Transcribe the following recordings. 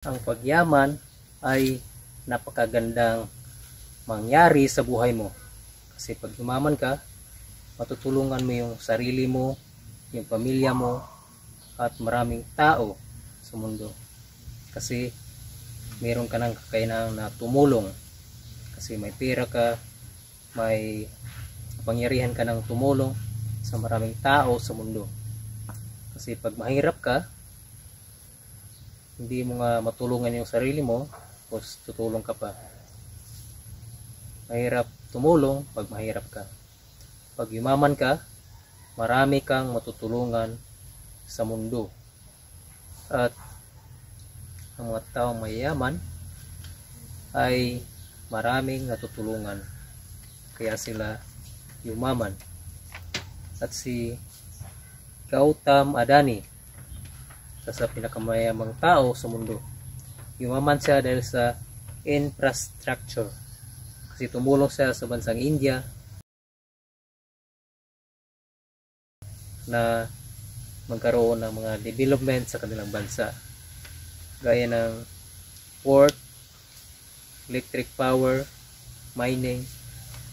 Ang pagyaman ay napakagandang mangyari sa buhay mo. Kasi pag yumaman ka, matutulungan mo yung sarili mo, yung pamilya mo, at maraming tao sa mundo. Kasi meron ka ng kakayanan na tumulong. Kasi may pera ka, may kapangyarihan ka ng tumulong sa maraming tao sa mundo. Kasi pag mahirap ka, hindi mo nga matulungan yung sarili mo, tapos tutulong ka pa. Mahirap tumulong pag mahirap ka. Pag yumaman ka, marami kang matutulungan sa mundo. At ang mga taong mayayaman ay maraming natutulungan. Kaya sila yumaman. At si Gautam Adani, sa pinakamayamang tao sa mundo, yumaman siya dahil sa infrastructure. Kasi tumulong siya sa bansang India na magkaroon ng mga development sa kanilang bansa, gaya ng port, electric power, mining,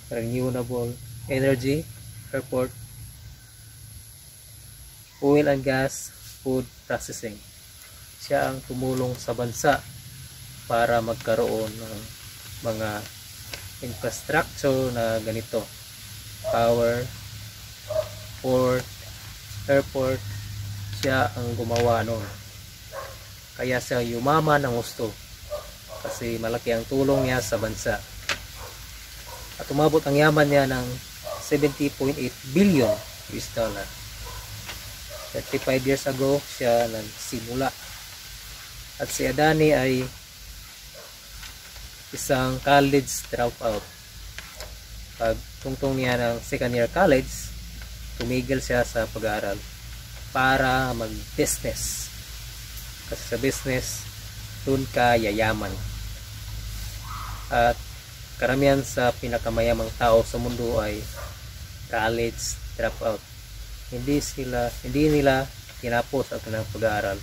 renewable energy, airport, oil and gas, food processing. Siya ang tumulong sa bansa para magkaroon ng mga infrastructure na ganito: power, port, airport. Siya ang gumawa noon. Kaya siya yumaman ng gusto, kasi malaki ang tulong niya sa bansa. At umabot ang yaman niya ng 70.8 billion US dollar. 35 years ago siya nagsimula. At si Adani ay isang college dropout. Pag tungtong niya ng second year college, tumigil siya sa pag-aaral para mag-business. Kasi sa business, dun ka yayaman. At karamihan sa pinakamayamang tao sa mundo ay college dropout. Hindi nila tinapos ang kanilang pag-aaral.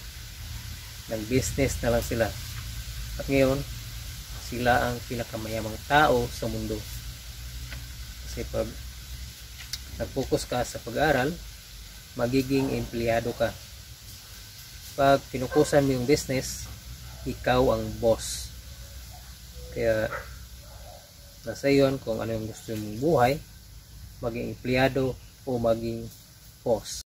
Nag-business na lang sila. At ngayon, sila ang pinakamayamang tao sa mundo. Kasi pag nag-focus ka sa pag-aaral, magiging empleyado ka. Pag pinukusan mo yung business, ikaw ang boss. Kaya nasa iyon kung ano yung gusto mong buhay, maging empleyado o maging boss.